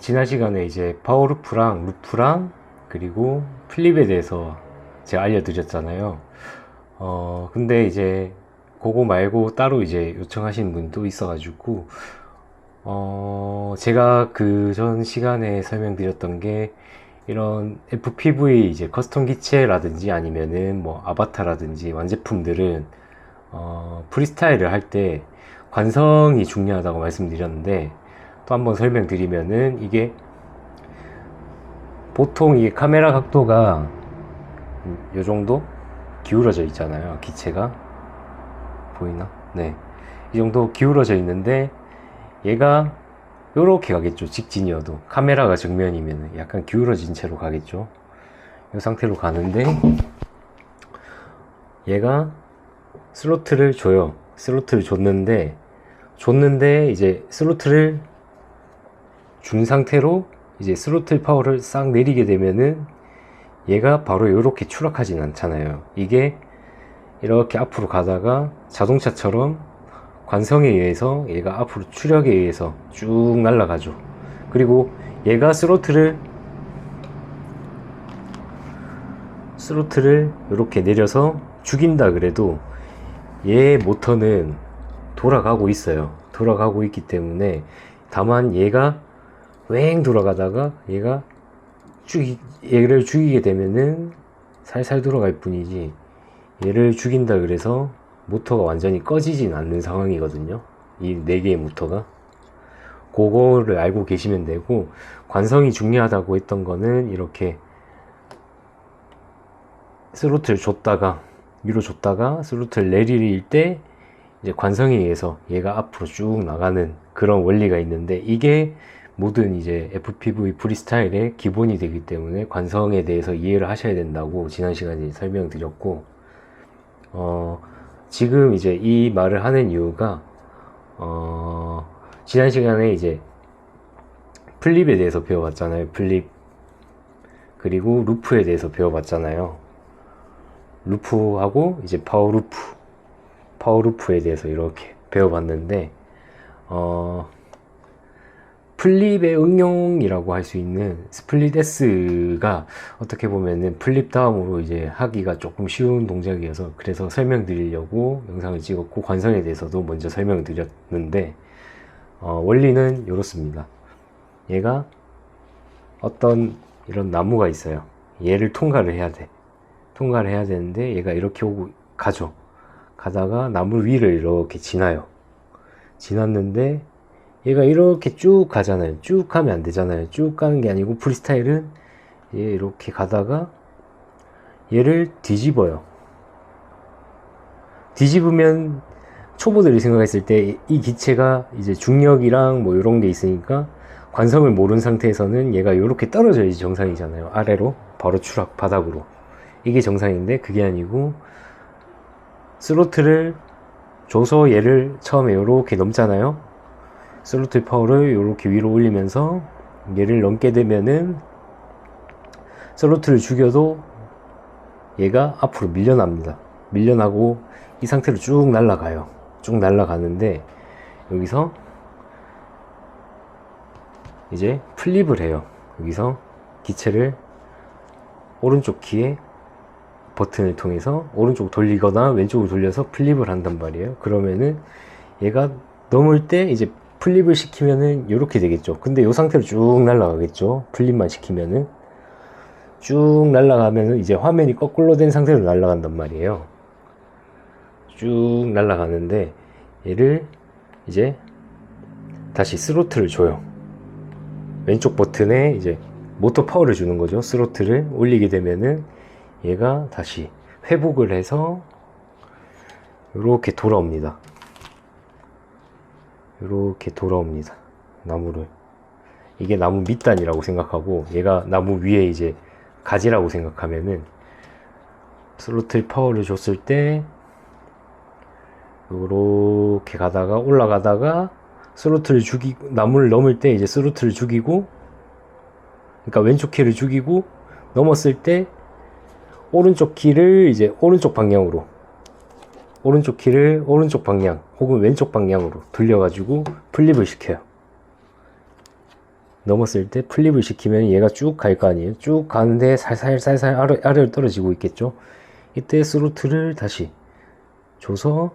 지난 시간에 이제 파워루프랑 루프랑 그리고 플립에 대해서 제가 알려드렸잖아요. 근데 이제 그거 말고 따로 이제 요청하신 분도 있어가지고, 제가 그 전 시간에 설명드렸던 게 이런 FPV 이제 커스텀 기체라든지 아니면은 뭐 아바타라든지 완제품들은 프리스타일을 할 때 관성이 중요하다고 말씀드렸는데, 또 한번 설명드리면은 이게 보통 이게 카메라 각도가 요 정도 기울어져 있잖아요. 기체가 보이나? 네, 이 정도 기울어져 있는데 얘가 요렇게 가겠죠. 직진이어도 카메라가 정면이면 약간 기울어진 채로 가겠죠. 이 상태로 가는데 얘가 슬로트를 줘요. 슬로트를 줬는데 이제 슬로트를 준 상태로 이제 스로틀 파워를 싹 내리게 되면은 얘가 바로 이렇게 추락하진 않잖아요. 이게 이렇게 앞으로 가다가 자동차처럼 관성에 의해서 얘가 앞으로 추력에 의해서 쭉 날아가죠. 그리고 얘가 스로틀을 이렇게 내려서 죽인다 그래도 얘 모터는 돌아가고 있어요. 돌아가고 있기 때문에, 다만 얘가 웽 돌아가다가 얘를 죽이게 되면은 살살 돌아갈 뿐이지, 얘를 죽인다 그래서 모터가 완전히 꺼지진 않는 상황이거든요. 이 4개의 모터가. 그거를 알고 계시면 되고, 관성이 중요하다고 했던 거는 이렇게 스로틀 줬다가 위로 줬다가 스로틀 내릴 때 이제 관성에 의해서 얘가 앞으로 쭉 나가는 그런 원리가 있는데, 이게 모든 이제 FPV 프리스타일의 기본이 되기 때문에 관성에 대해서 이해를 하셔야 된다고 지난 시간에 설명드렸고, 지금 이제 이 말을 하는 이유가, 지난 시간에 이제 플립에 대해서 배워봤잖아요. 플립. 그리고 루프에 대해서 배워봤잖아요. 루프하고 이제 파워루프에 대해서 이렇게 배워봤는데, 플립의 응용이라고 할 수 있는 스플릿 S가 어떻게 보면은 플립 다음으로 이제 하기가 조금 쉬운 동작이어서 그래서 설명드리려고 영상을 찍었고, 관성에 대해서도 먼저 설명드렸는데, 원리는 이렇습니다. 얘가 어떤 이런 나무가 있어요. 얘를 통과를 해야 되는데 얘가 이렇게 오고 가죠. 가다가 나무 위를 이렇게 지났는데 얘가 이렇게 쭉 가잖아요. 쭉 가면 안 되잖아요. 쭉 가는 게 아니고, 프리스타일은 얘 이렇게 가다가 얘를 뒤집어요. 뒤집으면 초보들이 생각했을 때 이 기체가 이제 중력이랑 뭐 이런 게 있으니까 관성을 모른 상태에서는 얘가 이렇게 떨어져야지 정상이잖아요. 아래로 바로 추락 바닥으로. 이게 정상인데 그게 아니고, 스로틀을 줘서 얘를 처음에 이렇게 넘잖아요. 스로틀 파워를 이렇게 위로 올리면서 얘를 넘게 되면은 스로틀을 죽여도 얘가 앞으로 밀려납니다. 밀려나고 이 상태로 쭉 날아가요. 쭉 날아가는데 여기서 이제 플립을 해요. 여기서 기체를 오른쪽 키에 버튼을 통해서 오른쪽 돌리거나 왼쪽으로 돌려서 플립을 한단 말이에요. 그러면은 얘가 넘을 때 이제 플립을 시키면은 이렇게 되겠죠. 근데 이 상태로 쭉 날아가겠죠. 플립만 시키면은 쭉 날아가면은 이제 화면이 거꾸로 된 상태로 날아간단 말이에요. 쭉 날아가는데 얘를 이제 다시 스로틀을 줘요. 왼쪽 버튼에 이제 모터 파워를 주는 거죠. 스로틀을 올리게 되면은 얘가 다시 회복을 해서 이렇게 돌아옵니다. 나무를. 이게 나무 밑단이라고 생각하고, 얘가 나무 위에 이제 가지라고 생각하면은, 스로틀 파워를 줬을 때 이렇게 가다가 올라가다가 나무를 넘을 때 이제 스로틀을 죽이고, 그러니까 왼쪽 키를 죽이고 넘었을 때 오른쪽 키를 이제 오른쪽 방향 혹은 왼쪽 방향으로 돌려가지고 플립을 시켜요. 넘었을 때 플립을 시키면 얘가 쭉 갈 거 아니에요. 쭉 가는데 살살 아래로 떨어지고 있겠죠. 이때 스로틀을 다시 줘서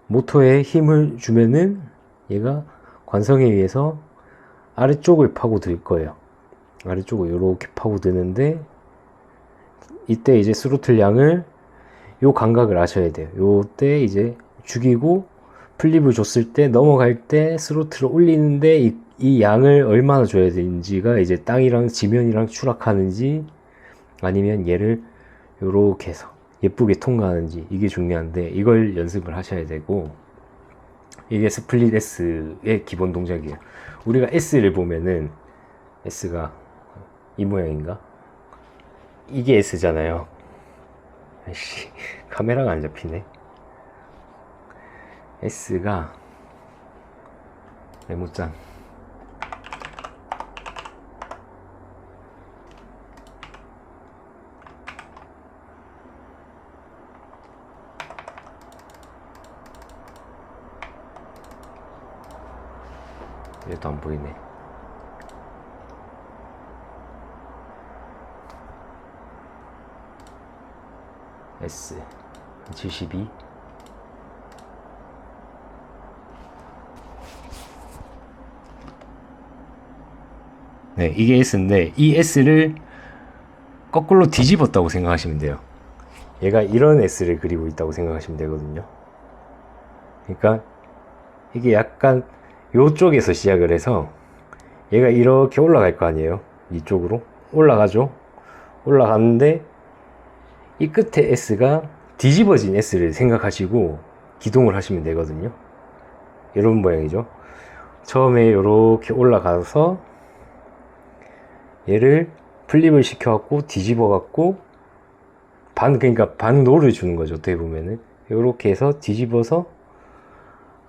모터에 힘을 주면은 얘가 관성에 의해서 아래쪽을 파고들 거예요. 아래쪽을 이렇게 파고드는데 이때 이제 스로틀 양을 요 감각을 아셔야 돼요. 요때 이제 죽이고 플립을 줬을 때 넘어갈 때 스로틀을 올리는데 이 양을 얼마나 줘야 되는지가 이제 땅이랑 지면이랑 추락하는지 아니면 얘를 요렇게 해서 예쁘게 통과하는지 이게 중요한데 이걸 연습을 하셔야 되고 이게 스플릿 S의 기본 동작이에요. 우리가 S를 보면은 S가 이 모양인가? 이게 S잖아요. 아이씨, 카메라가 안 잡히네. S가 메모장 얘도 안 보이네. S 72 네, 이게 S인데 이 S를 거꾸로 뒤집었다고 생각하시면 돼요. 얘가 이런 S를 그리고 있다고 생각하시면 되거든요. 그러니까 이게 약간 요쪽에서 시작을 해서 얘가 이렇게 올라갈 거 아니에요. 이쪽으로 올라가죠. 올라가는데 이 끝에 S가 뒤집어진 S를 생각하시고 기동을 하시면 되거든요. 이런 모양이죠. 처음에 이렇게 올라가서 얘를 플립을 시켜갖고 뒤집어갖고 그러니까 반노를 주는 거죠. 어떻게 보면은 이렇게 해서 뒤집어서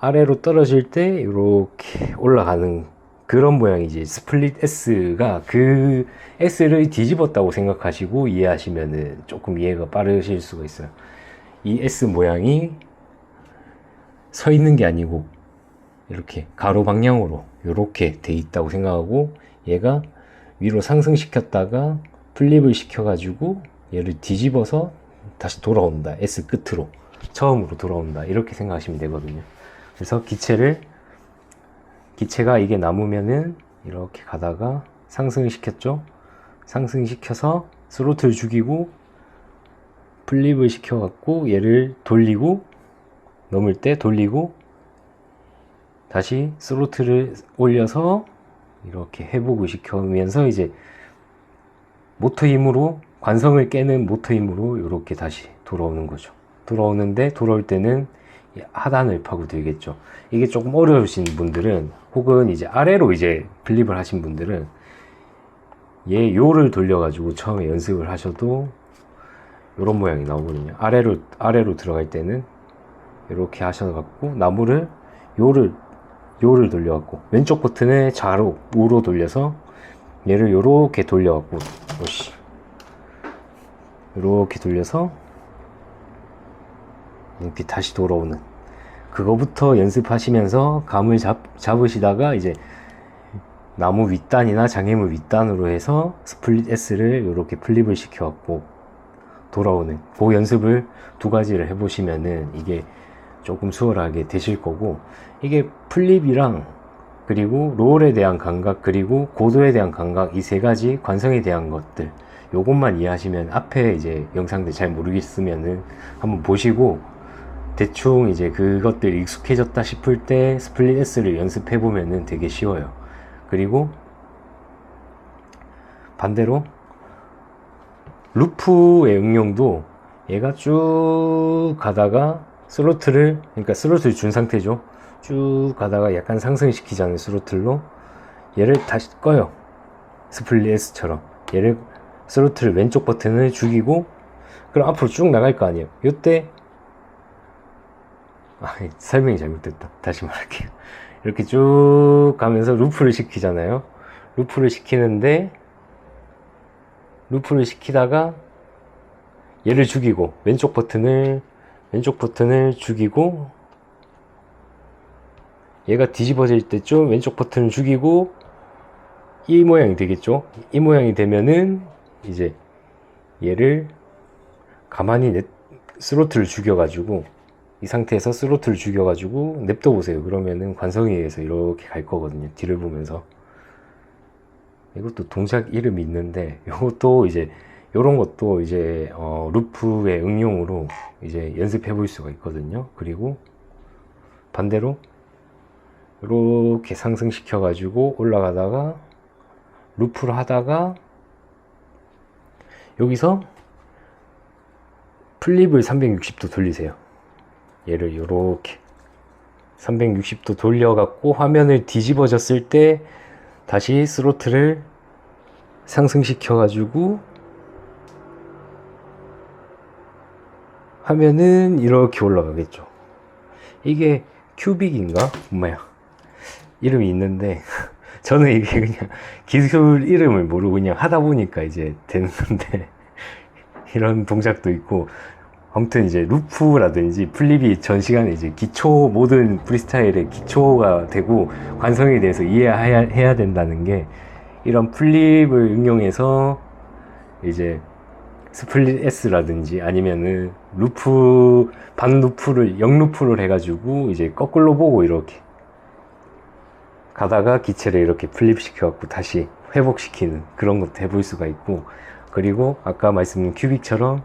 아래로 떨어질 때 이렇게 올라가는 그런 모양이지. 스플릿 S가 그 S를 뒤집었다고 생각하시고 이해하시면은 조금 이해가 빠르실 수가 있어요. 이 S 모양이 서 있는 게 아니고 이렇게 가로 방향으로 이렇게 돼 있다고 생각하고 얘가 위로 상승시켰다가 플립을 시켜가지고 얘를 뒤집어서 다시 돌아온다. S 끝으로 처음으로 돌아온다. 이렇게 생각하시면 되거든요. 그래서 기체가 이게 남으면은 이렇게 가다가 상승시켰죠. 상승시켜서 스로틀 죽이고 플립을 시켜갖고 얘를 돌리고 넘을 때 돌리고 다시 스로틀을 올려서 이렇게 회복을 시키면서 이제 모터 힘으로 관성을 깨는 모터 힘으로 이렇게 다시 돌아오는 거죠. 돌아오는데 돌아올 때는 하단을 파고들겠죠. 이게 조금 어려우신 분들은 혹은 이제 아래로 이제 플립을 하신 분들은 얘 요를 돌려가지고 처음에 연습을 하셔도 이런 모양이 나오거든요. 아래로 들어갈 때는 이렇게 하셔갖고 나무를 요를 돌려갖고 왼쪽 버튼을 좌로 우로 돌려서 얘를 요렇게 돌려갖고 요렇게 돌려서 이렇게 다시 돌아오는 그거부터 연습하시면서 감을 잡으시다가 이제 나무 윗단이나 장애물 윗단으로 해서 스플릿 S를 이렇게 플립을 시켜갖고 돌아오는 그 연습을 두 가지를 해보시면은 이게 조금 수월하게 되실 거고 이게 플립이랑 그리고 롤에 대한 감각 그리고 고도에 대한 감각 이 세 가지 관성에 대한 것들 요것만 이해하시면 앞에 이제 영상들 잘 모르겠으면은 한번 보시고 대충 이제 그것들 익숙해졌다 싶을 때 스플릿 S를 연습해 보면은 되게 쉬워요. 그리고 반대로 루프의 응용도 얘가 쭉 가다가 그러니까 스로틀 준 상태죠. 쭉 가다가 약간 상승시키자는 스로틀로 얘를 다시 꺼요. 스플릿 S처럼 얘를 스로틀 왼쪽 버튼을 죽이고 그럼 앞으로 쭉 나갈 거 아니에요. 요때 설명이 잘못됐다. 다시 말할게요. 이렇게 쭉 가면서 루프를 시키잖아요. 루프를 시키다가 얘를 죽이고 왼쪽 버튼을 죽이고 얘가 뒤집어질 때쯤 왼쪽 버튼을 죽이고 이 모양이 되겠죠. 이 모양이 되면은 이제 얘를 가만히 스로틀을 죽여가지고, 이 상태에서 스로틀을 죽여가지고 냅둬 보세요. 그러면은 관성에 의해서 이렇게 갈 거거든요. 뒤를 보면서. 이것도 동작 이름이 있는데, 이것도 이제 요런 것도 이제 루프의 응용으로 이제 연습해 볼 수가 있거든요. 그리고 반대로 이렇게 상승시켜 가지고 올라가다가 루프를 하다가 여기서 플립을 360도 돌리세요. 얘를 이렇게 360도 돌려갖고 화면을 뒤집어졌을 때 다시 스로틀을 상승시켜가지고 하면은 이렇게 올라가겠죠. 이게 큐빅인가? 엄마야. 이름이 있는데 저는 이게 그냥 기술 이름을 모르고 그냥 하다 보니까 이제 되는 건데 이런 동작도 있고, 아무튼 이제 루프라든지 플립이 전 시간에 이제 기초, 모든 프리스타일의 기초가 되고 관성에 대해서 이해해야 된다는 게, 이런 플립을 응용해서 이제 스플릿 S라든지 아니면은 루프, 반 루프를, 역 루프를 해가지고 이제 거꾸로 보고 이렇게 가다가 기체를 이렇게 플립 시켜갖고 다시 회복시키는 그런 것도 해볼 수가 있고, 그리고 아까 말씀드린 큐빅처럼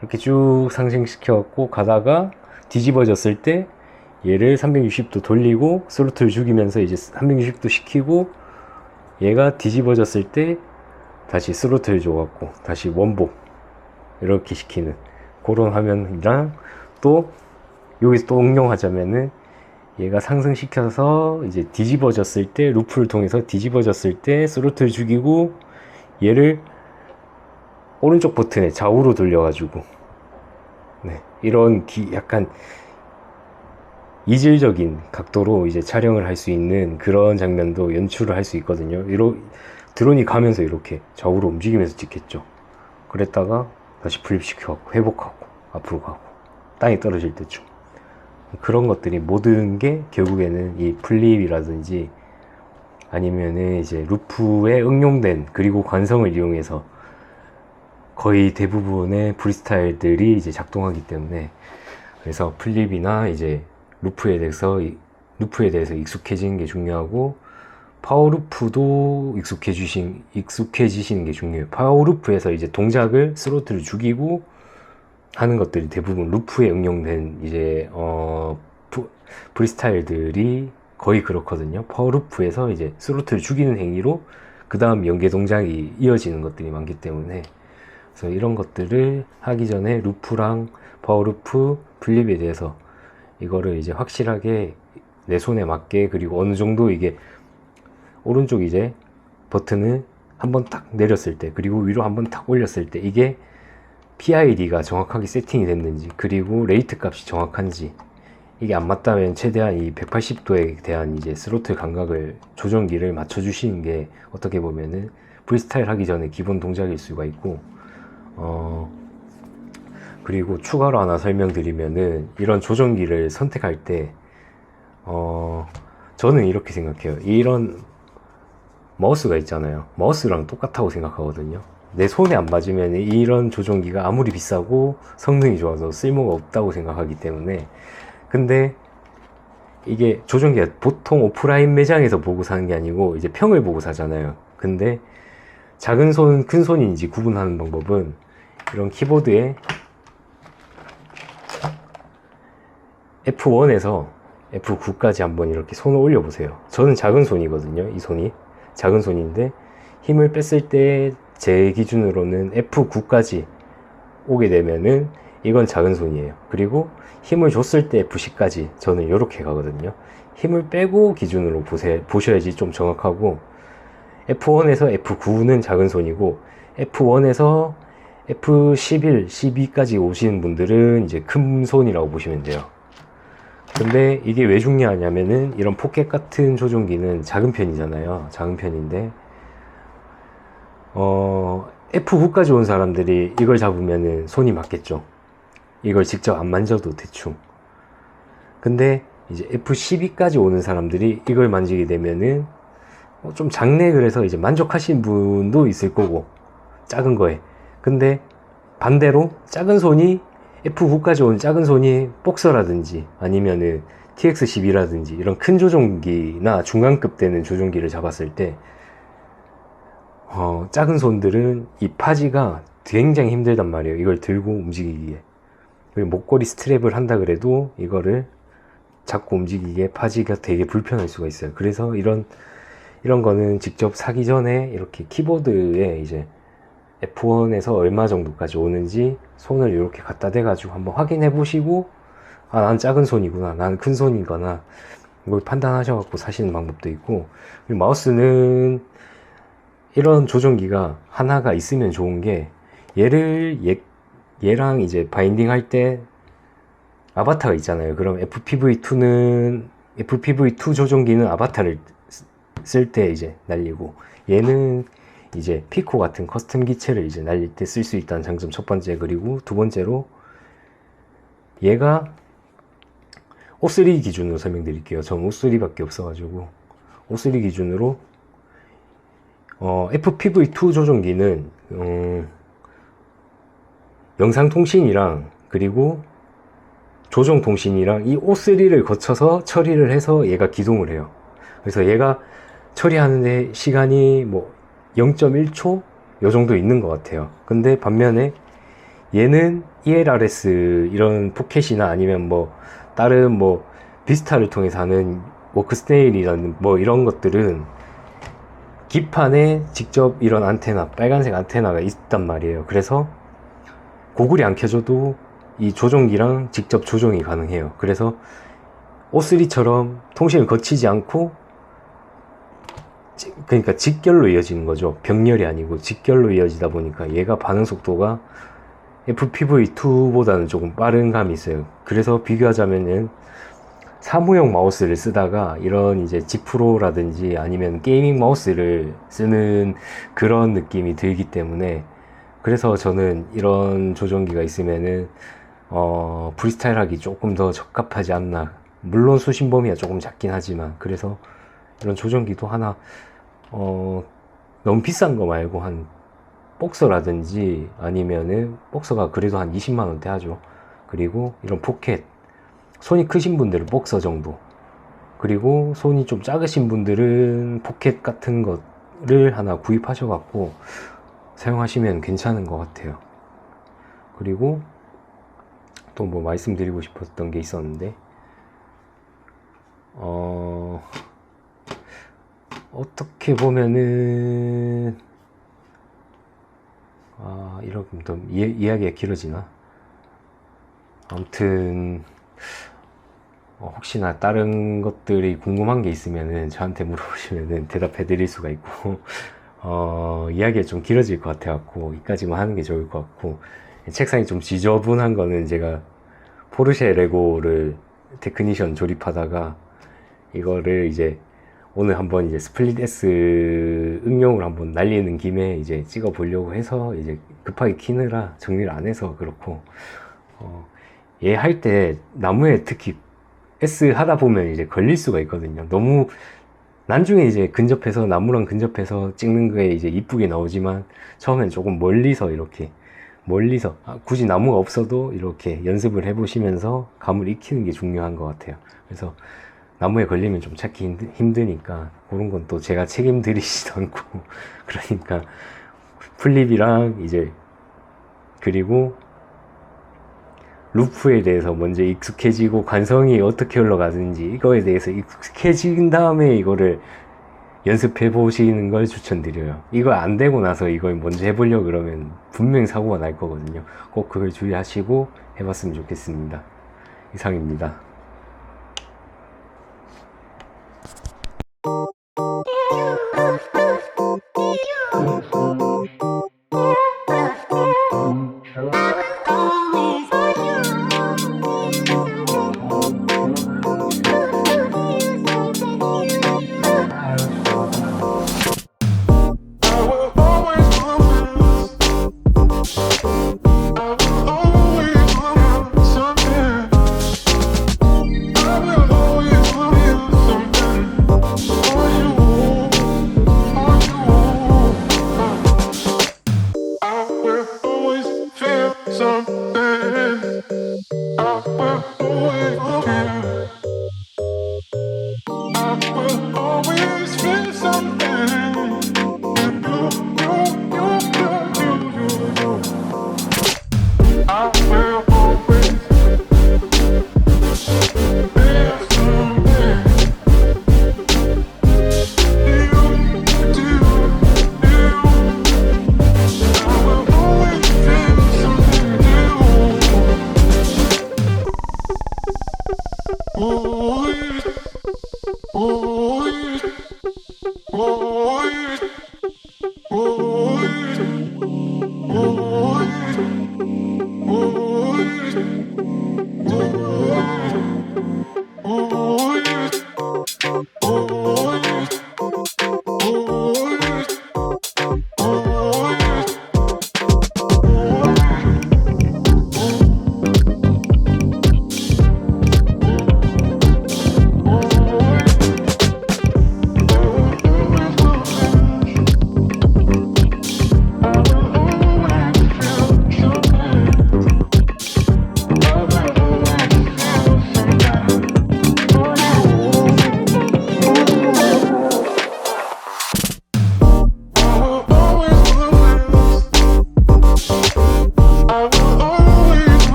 이렇게 쭉 상승시켜갖고 가다가 뒤집어졌을 때 얘를 360도 돌리고 스로틀 죽이면서 이제 360도 시키고, 얘가 뒤집어졌을 때 다시 스로틀 줘갖고 다시 원복 이렇게 시키는 그런 화면이랑, 또 여기서 또 응용하자면은 얘가 상승시켜서 이제 뒤집어졌을 때, 루프를 통해서 뒤집어졌을 때 스로틀 죽이고 얘를 오른쪽 버튼에 좌우로 돌려가지고, 네, 이런 약간 이질적인 각도로 이제 촬영을 할 수 있는 그런 장면도 연출을 할 수 있거든요. 드론이 가면서 이렇게 좌우로 움직이면서 찍겠죠. 그랬다가 다시 플립시켜갖고 회복하고 앞으로 가고 땅에 떨어질 때쯤, 그런 것들이 모든 게 결국에는 이 플립이라든지 아니면은 이제 루프에 응용된, 그리고 관성을 이용해서 거의 대부분의 프리스타일들이 이제 작동하기 때문에, 그래서 플립이나 이제 루프에 대해서 익숙해지는 게 중요하고, 파워루프도 익숙해지시는 게 중요해요. 파워루프에서 이제 동작을 스로틀을 죽이고 하는 것들이 대부분 루프에 응용된 이제 프리스타일들이 거의 그렇거든요. 파워루프에서 이제 스로틀을 죽이는 행위로 그 다음 연계 동작이 이어지는 것들이 많기 때문에, 그래서 이런 것들을 하기 전에 루프랑 파워루프, 플립에 대해서 이거를 이제 확실하게 내 손에 맞게, 그리고 어느 정도 이게 오른쪽 이제 버튼을 한번 딱 내렸을 때, 그리고 위로 한번 딱 올렸을 때 이게 PID가 정확하게 세팅이 됐는지, 그리고 레이트 값이 정확한지, 이게 안 맞다면 최대한 이 180도에 대한 이제 스로틀 감각을, 조정기를 맞춰주시는 게 어떻게 보면은 프리스타일 하기 전에 기본 동작일 수가 있고, 그리고 추가로 하나 설명드리면은, 이런 조정기를 선택할 때 저는 이렇게 생각해요. 이런 마우스가 있잖아요. 마우스랑 똑같다고 생각하거든요. 내 손에 안 맞으면 이런 조정기가 아무리 비싸고 성능이 좋아서 쓸모가 없다고 생각하기 때문에. 근데 이게 조정기가 보통 오프라인 매장에서 보고 사는 게 아니고 이제 평을 보고 사잖아요. 근데 작은 손, 큰 손인지 구분하는 방법은 이런 키보드에 F1에서 F9까지 한번 이렇게 손을 올려 보세요. 저는 작은 손이거든요. 이 손이 작은 손인데, 힘을 뺐을 때 제 기준으로는 F9까지 오게 되면은 이건 작은 손이에요. 그리고 힘을 줬을 때 F10까지 저는 이렇게 가거든요. 힘을 빼고 기준으로 보셔야지 좀 정확하고, F1에서 F9는 작은 손이고, F1에서 F11, 12까지 오시는 분들은 이제 큰 손이라고 보시면 돼요. 근데 이게 왜 중요하냐면은, 이런 포켓 같은 조종기는 작은 편이잖아요. 작은 편인데 F9까지 온 사람들이 이걸 잡으면은 손이 맞겠죠. 이걸 직접 안 만져도 대충. 근데 이제 F12까지 오는 사람들이 이걸 만지게 되면은 좀 작네 그래서 이제 만족하신 분도 있을 거고, 작은 거에. 근데 반대로 작은 손이 F9까지 온 작은 손이 복서라든지 아니면은 TX12라든지 이런 큰 조종기나 중간급 되는 조종기를 잡았을 때 작은 손들은 이 파지가 굉장히 힘들단 말이에요. 이걸 들고 움직이기에. 그리고 목걸이 스트랩을 한다 그래도 이거를 잡고 움직이기에 파지가 되게 불편할 수가 있어요. 그래서 이런 거는 직접 사기 전에 이렇게 키보드에 이제 F1에서 얼마 정도까지 오는지 손을 이렇게 갖다 대가지고 한번 확인해 보시고, 아, 난 작은 손이구나, 난 큰 손이거나, 이걸 판단하셔갖고 사시는 방법도 있고, 그리고 마우스는 이런 조종기가 하나가 있으면 좋은 게, 얘랑 이제 바인딩 할 때 아바타가 있잖아요. 그럼 FPV2 조종기는 아바타를 쓸 때 이제 날리고, 얘는 이제 피코 같은 커스텀 기체를 이제 날릴 때 쓸 수 있다는 장점 첫 번째. 그리고 두 번째로 얘가 O3 기준으로 설명드릴게요. 전 O3밖에 없어가지고 O3 기준으로 FPV2 조종기는 영상통신이랑 그리고 조종통신이랑 이 O3를 거쳐서 처리를 해서 얘가 기동을 해요. 그래서 얘가 처리하는데 시간이 뭐 0.1초? 요 정도 있는 것 같아요. 근데 반면에 얘는 ELRS 이런 포켓이나 아니면 뭐 다른 뭐 비스타를 통해서 하는 워크스테일이라는 뭐 이런 것들은 기판에 직접 이런 안테나, 빨간색 안테나가 있단 말이에요. 그래서 고글이 안 켜져도 이 조종기랑 직접 조종이 가능해요. 그래서 O3처럼 통신을 거치지 않고, 그러니까 직결로 이어지는 거죠. 병렬이 아니고 직결로 이어지다 보니까 얘가 반응 속도가 FPV2보다는 조금 빠른 감이 있어요. 그래서 비교하자면은 사무용 마우스를 쓰다가 이런 이제 G프로라든지 아니면 게이밍 마우스를 쓰는 그런 느낌이 들기 때문에, 그래서 저는 이런 조종기가 있으면은 프리스타일 하기 조금 더 적합하지 않나. 물론 수신 범위가 조금 작긴 하지만, 그래서 이런 조종기도 하나 너무 비싼 거 말고 한 복서라든지 아니면은 복서가 그래도 한 20만원대 하죠. 그리고 이런 포켓, 손이 크신 분들은 복서 정도, 그리고 손이 좀 작으신 분들은 포켓 같은 거를 하나 구입하셔 갖고 사용하시면 괜찮은 것 같아요. 그리고 또 뭐 말씀드리고 싶었던 게 있었는데, 어떻게 보면은 이러면 또 이야기가 길어지나? 아무튼 혹시나 다른 것들이 궁금한 게 있으면은 저한테 물어보시면은 대답해 드릴 수가 있고, 이야기가 좀 길어질 것 같아 갖고 이까지만 하는 게 좋을 것 같고, 책상이 좀 지저분한 거는 제가 포르쉐 레고를 테크니션 조립하다가 이거를 이제 오늘 한번 이제 스플릿 S 응용을 한번 날리는 김에 이제 찍어 보려고 해서 이제 급하게 키느라 정리를 안 해서 그렇고, 얘 할 때 나무에 특히 S 하다 보면 이제 걸릴 수가 있거든요. 너무 나중에 이제 근접해서 나무랑 근접해서 찍는 거에 이제 이쁘게 나오지만 처음엔 조금 멀리서 이렇게 굳이 나무가 없어도 이렇게 연습을 해보시면서 감을 익히는 게 중요한 것 같아요. 그래서 나무에 걸리면 좀 찾기 힘드니까 그런 건 또 제가 책임드리지도 않고 그러니까 플립이랑 이제 그리고 루프에 대해서 먼저 익숙해지고 관성이 어떻게 흘러가는지 이거에 대해서 익숙해진 다음에 이거를 연습해 보시는 걸 추천드려요. 이거 안 되고 나서 이걸 먼저 해보려고 그러면 분명히 사고가 날 거거든요. 꼭 그걸 주의하시고 해봤으면 좋겠습니다. 이상입니다.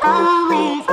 Always